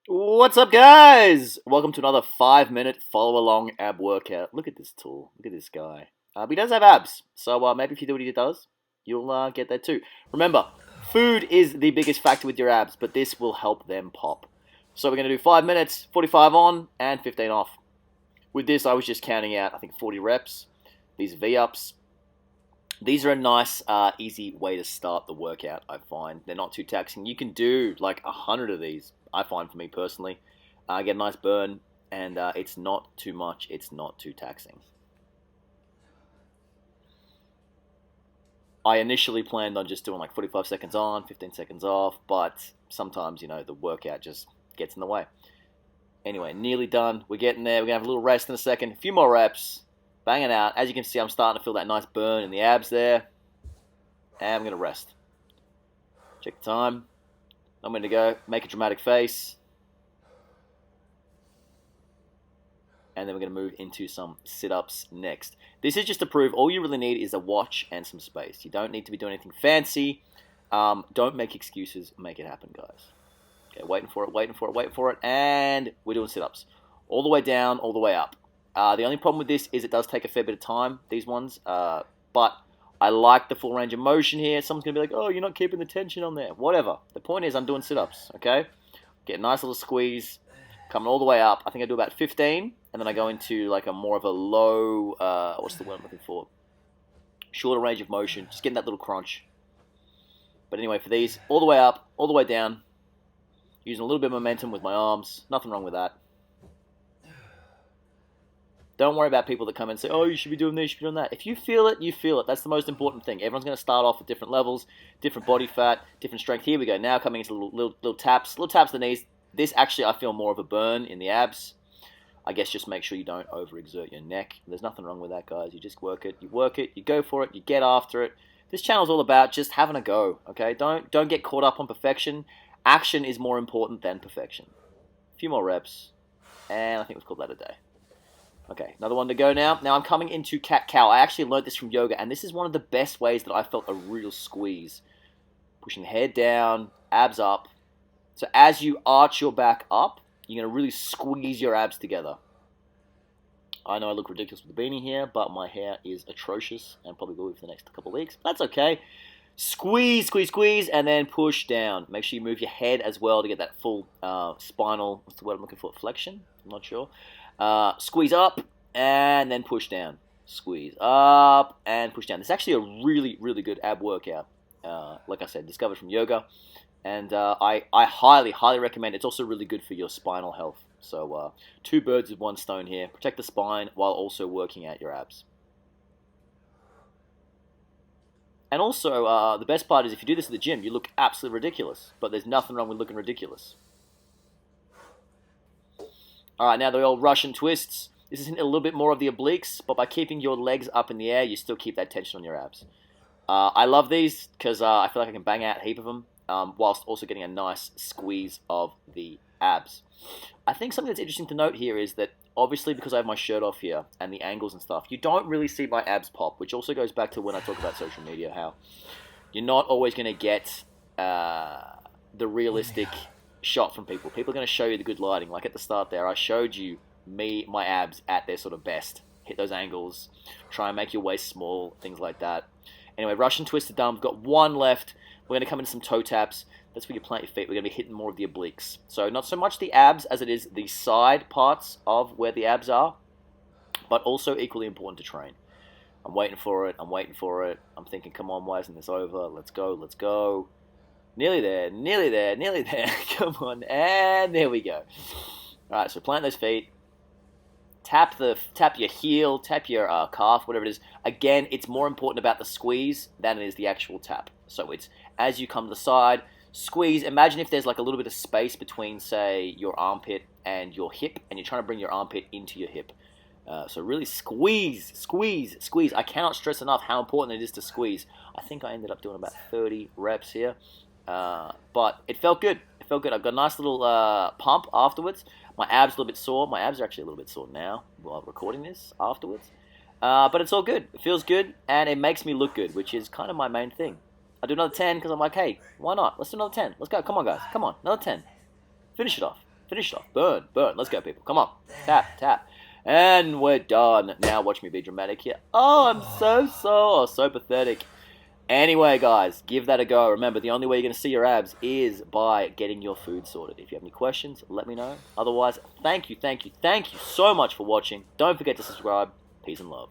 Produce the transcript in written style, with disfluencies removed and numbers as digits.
What's up, guys? Welcome to another 5-minute follow along ab workout. Look at this tool. Look at this guy. But he does have abs, so maybe if you do what he does, you'll get that too. Remember, food is the biggest factor with your abs, but this will help them pop. So we're going to do 5 minutes, 45 on, and 15 off. With this, I was just counting out, I think, 40 reps. These are V-ups. These are a nice, easy way to start the workout, I find. They're not too taxing. You can do like 100 of these, I find, for me personally. Get a nice burn, and it's not too much. It's not too taxing. I initially planned on just doing like 45 seconds on, 15 seconds off, but sometimes, the workout just gets in the way. Anyway, nearly done. We're getting there. We're going to have a little rest in a second. A few more reps. Bang it out. As you can see, I'm starting to feel that nice burn in the abs there. And I'm going to rest. Check the time. I'm going to go make a dramatic face. And then we're going to move into some sit-ups next. This is just to prove all you really need is a watch and some space. You don't need to be doing anything fancy. Don't make excuses. Make it happen, guys. Okay, waiting for it. And we're doing sit-ups. All the way down, all the way up. The only problem with this is it does take a fair bit of time, these ones, but I like the full range of motion here. Someone's going to be like, oh, you're not keeping the tension on there. Whatever. The point is I'm doing sit-ups, okay? Get a nice little squeeze, coming all the way up. I think I do about 15, and then I go into like a more of a low, what's the word I'm looking for? Shorter range of motion, just getting that little crunch. But anyway, for these, all the way up, all the way down, using a little bit of momentum with my arms. Nothing wrong with that. Don't worry about people that come in and say, oh, you should be doing this, you should be doing that. If you feel it, you feel it. That's the most important thing. Everyone's going to start off with different levels, different body fat, different strength. Here we go. Now coming into little taps. Little taps to the knees. This actually, I feel more of a burn in the abs. I guess just make sure you don't overexert your neck. There's nothing wrong with that, guys. You just work it, you go for it, you get after it. This channel's all about just having a go, okay? Don't get caught up on perfection. Action is more important than perfection. A few more reps, and I think we've called that a day. Okay, another one to go now. Now I'm coming into cat-cow. I actually learned this from yoga, and this is one of the best ways that I felt a real squeeze. Pushing the head down, abs up. So as you arch your back up, you're going to really squeeze your abs together. I know I look ridiculous with the beanie here, but my hair is atrocious, and probably will be for the next couple of weeks. That's okay. Squeeze, squeeze, squeeze, and then push down. Make sure you move your head as well to get that full spinal, what's the word I'm looking for, flexion? I'm not sure. Squeeze up, and then push down. Squeeze up, and push down. This is actually a really, really good ab workout. Like I said, discovered from yoga. And I highly, highly recommend it. It's also really good for your spinal health. So two birds with one stone here. Protect the spine while also working out your abs. And also, the best part is if you do this at the gym, you look absolutely ridiculous. But there's nothing wrong with looking ridiculous. Alright, now the old Russian twists. This is a little bit more of the obliques, but by keeping your legs up in the air, you still keep that tension on your abs. I love these because I feel like I can bang out a heap of them, whilst also getting a nice squeeze of the abs. I think something that's interesting to note here is that, obviously because I have my shirt off here, and the angles and stuff, you don't really see my abs pop, which also goes back to when I talk about social media, how you're not always going to get the realistic shot from people. People are going to show you the good lighting. Like at the start there, I showed you my abs at their sort of best. Hit those angles, try and make your waist small, things like that. Anyway, Russian twisted dumb. We've got one left. We're going to come into some toe taps. That's where you plant your feet. We're going to be hitting more of the obliques. So not so much the abs as it is the side parts of where the abs are, but also equally important to train. I'm waiting for it. I'm thinking, come on, why isn't this over? Let's go. Nearly there. Come on, and there we go. All right, so plant those feet. Tap your heel, tap your calf, whatever it is. Again, it's more important about the squeeze than it is the actual tap. So it's as you come to the side, squeeze. Imagine if there's like a little bit of space between, say, your armpit and your hip, and you're trying to bring your armpit into your hip. So really squeeze. I cannot stress enough how important it is to squeeze. I think I ended up doing about 30 reps here. But it felt good. I've got a nice little pump afterwards. My abs a little bit sore. My abs are actually a little bit sore now while recording this afterwards. But it's all good. It feels good, and it makes me look good, which is kind of my main thing. I do another 10 because I'm like, hey, why not? Let's do another 10. Let's go. Come on, guys. Come on. Another 10. Finish it off. Finish it off. Burn, burn. Let's go, people. Come on. Tap, tap. And we're done. Now watch me be dramatic here. Oh, I'm so pathetic. Anyway, guys, give that a go. Remember, the only way you're going to see your abs is by getting your food sorted. If you have any questions, let me know. Otherwise, thank you so much for watching. Don't forget to subscribe. Peace and love.